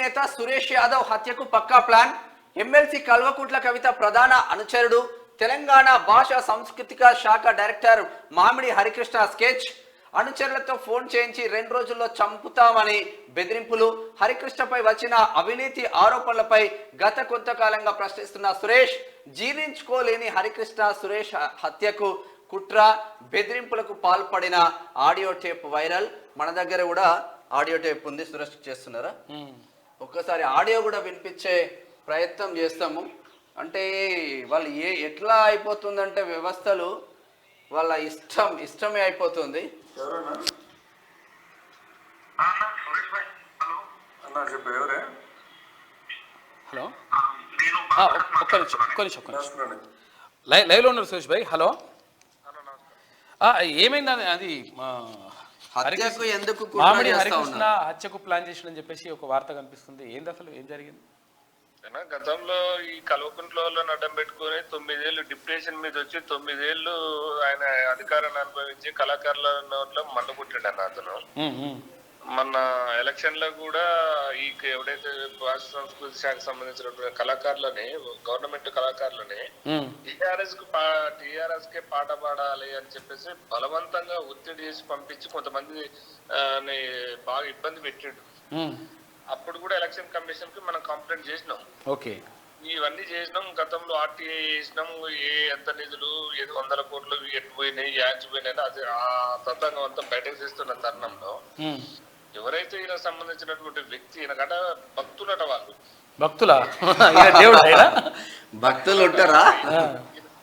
నేత సురేష్ యాదవ్ హత్యకు పక్కా plan. MLC Kalvakuntla Kavitha ప్రధాన అనుచరుడు. తెలంగాణ భాషా సాంస్కృతిక శాఖ డైరెక్టర్ మామిడి హరికృష్ణ స్కెచ్. అనుచరులతో ఫోన్ చేయించి 2 రోజుల్లో చంపుతామని బెదిరింపులు. హరికృష్ణపై వచ్చిన అవినీతి ఆరోపణలపై గత కొంతకాలంగా ప్రశ్నిస్తున్న సురేష్, జీర్ణించుకోలేని హరికృష్ణ సురేష్ హత్యకు కుట్ర, బెదిరింపులకు పాల్పడిన ఆడియో టేప్ వైరల్. మన దగ్గర కూడా ఆడియో టేప్ ఉంది, సురేష్ చేస్తున్నారా? ఒక్కసారి ఆడియో కూడా వినిపించే ప్రయత్నం చేస్తాము. అంటే వాళ్ళు ఎట్లా అయిపోతుందంటే వ్యవస్థలు వాళ్ళ ఇష్టమే అయిపోతుంది. హలో, ఒక్క నిమిషం లైవ్లో ఉన్నారు సురేష్ భాయ్. హలో, ఏమైంది అది మామిడి హరికృష్ణ హత్యకు ప్లాన్ చేసిందని చెప్పేసి ఒక వార్త కనిపిస్తుంది. ఏంది అసలు, ఏం జరిగింది? గతంలో ఈ కల్వకుంట్ల అడ్డం పెట్టుకుని 9 ఏళ్ళు డిప్రెషన్ మీద వచ్చి 9 ఏళ్ళు ఆయన అధికారాన్ని అనుభవించి కళాకారుల నోట్లో మందు పుట్టాడు అన్న అతను. మొన్న ఎలక్షన్ లో కూడా ఈ ఎవడైతే భాష సంస్కృతి శాఖకు సంబంధించిన కళాకారులని, గవర్నమెంట్ కళాకారులని టిఆర్ఎస్ కే పాట పాడాలి అని చెప్పేసి బలవంతంగా ఒత్తిడి చేసి పంపించి కొంతమంది బాగా ఇబ్బంది పెట్టిండు. అప్పుడు కూడా ఎలక్షన్ కమిషన్ కి మనం కంప్లైంట్ చేసినాం. ఓకే, ఇవన్నీ చేసినాం. గతంలో ఆర్టీఐ చేసినాం. ఎంత నిధులు 100 కోట్లు ఎటు పోయినాయి, యాచిపోయినాయి, అది ఆ తతంగం అంతా బయటకు తీస్తున్న తరుణంలో ఎవరైతే ఈయన సంబంధించినటువంటి వ్యక్తి, ఈయనకట భక్తులట, వాళ్ళు భక్తులా, దేవుడు భక్తులు ఉంటారా?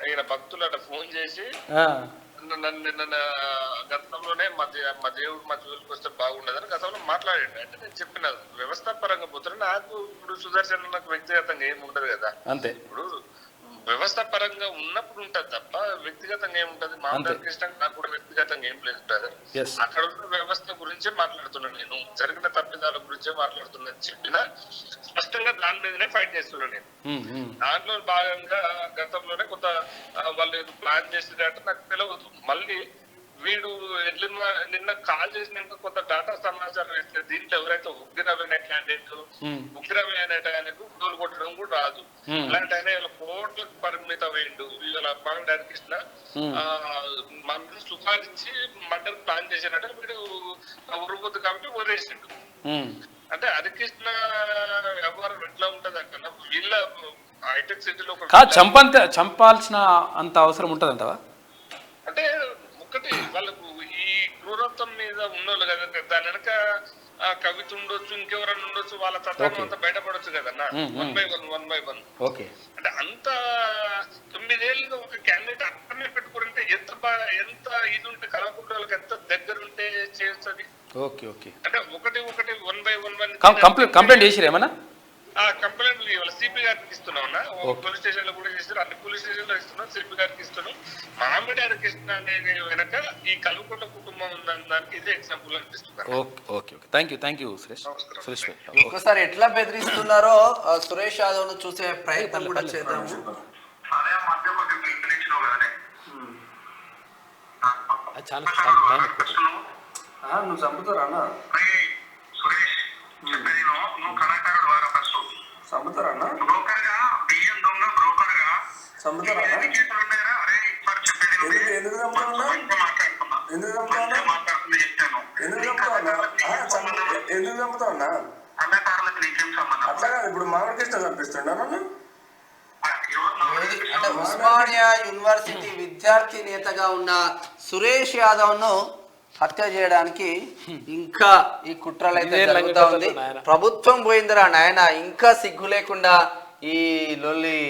ఈయన భక్తులట ఫోన్ చేసి నిన్న గతంలోనే మా దేవుడు మా జోలికి వస్తే బాగుండదని గతంలో మాట్లాడాడు. అంటే నేను చెప్పిన వ్యవస్థ పరంగా పోతున్నా, నాకు ఇప్పుడు సుదర్శన్ నాకు వ్యక్తిగతంగా ఏమి ఉండదు కదా. అంతే, ఇప్పుడు వ్యవస్థ పరంగా ఉన్నప్పుడు ఉంటది తప్ప వ్యక్తిగతంగా ఏముంటది. మామూలు కృష్ణ నాకు కూడా వ్యక్తిగతంగా ఏం లేదు బ్రదర్. అక్కడ ఉన్న వ్యవస్థ గురించే మాట్లాడుతున్నా, నేను జరిగిన తప్పిదాల గురించే మాట్లాడుతున్నా చెప్పిన స్పష్టంగా దాని మీదనే ఫైట్ చేస్తున్నా నేను. దాంట్లో భాగంగా గతంలోనే కొంత వాళ్ళు ప్లాన్ చేసేటట్టు నాకు తెలియదు. మళ్ళీ వీడు నిన్న కాల్ చేసినాక కొంత డేటా సమాచారం ఇస్తే దీంట్లో ఎవరైతే ఉగ్రవి అనే క్యాండిడేట్, ఉగ్రవి అనే ఆయనకు డోలు కొట్టడం కూడా రాదు. ఇలాంటి ఆయన ఇలా కోట్లకు పరిమితం అయ్యిండు. వీళ్ళ మామిడి హరికృష్ణ మన సుఖాలించి మర్డర్ ప్లాన్ చేసినట్టు వీడు ఉరుకుద్దు కాబట్టి వదిలేసిండు. అంటే హరికృష్ణ వ్యవహారం ఎట్లా ఉంటది అంటే వీళ్ళ హైటెక్ సిటీలో చంపాల్సిన అంత అవసరం ఉంటది అంటవా? అంటే ఒకటి వాళ్ళకు ఈ క్రూరత్వం మీద ఉన్నోళ్ళు కదా, దాని వెనక కవిత ఉండొచ్చు, ఇంకెవరన్నా ఉండొచ్చు, వాళ్ళ తత్వం అంతా బయటపడొచ్చు కదన్నా. 1 by 1 అంటే అంత 9 ఏళ్ళుగా ఒక క్యాండిడేట్ అక్కడనే పెట్టుకుంటే ఎంత ఇది ఉంటే కళాకుంట్లకి ఎంత దగ్గర ఉంటే చేస్తుంది. అంటే ఒకటి 1 by 1 కంప్లైంట్ చేసిరా ఏమన్నా? కంప్లైంట్ ఇవాళ సిపి గారికి ఇస్తున్నామన్నా. పోలీస్ స్టేషన్ లో కూడా చేస్తారు, అన్ని పోలీస్ స్టేషన్ లో ఇస్తున్నాం, సిపి గారికి ఇస్తున్నాం. మామిడి హరికృష్ణ అనేది వెనక ఈ కల్వకుంట్ల కుటుంబం ఉందనడానికి ఇదే ఎగ్జాంపుల్ అనిపిస్తుంది. Thank you Suresh. ఒకసారి ఎట్లా బెదిరిస్తున్నారో సురేష్ యాదవ్ ను చూసే ప్రయత్నం కూడా చేద్దాము. నువ్వు చంపుతారా అన్న? చంపుతారా అన్న? చంపుతారా? ఎందుకు చంపుతావన్నా? ఎందుకు చంపుతావన్నా? అట్లా కాదు, ఇప్పుడు మామిడి కృష్ణ చంపిస్తుండ నన్ను. అంటే ఉస్మానియా యూనివర్సిటీ విద్యార్థి నేతగా ఉన్న సురేష్ యాదవ్ ను హత్య చేయడానికి ఇంకా ఈ కుట్రలు అయితే జరుగుతా ఉంది. ప్రభుత్వం పోయిందిరా నాయన, ఇంకా సిగ్గు లేకుండా ఈ లొల్లి.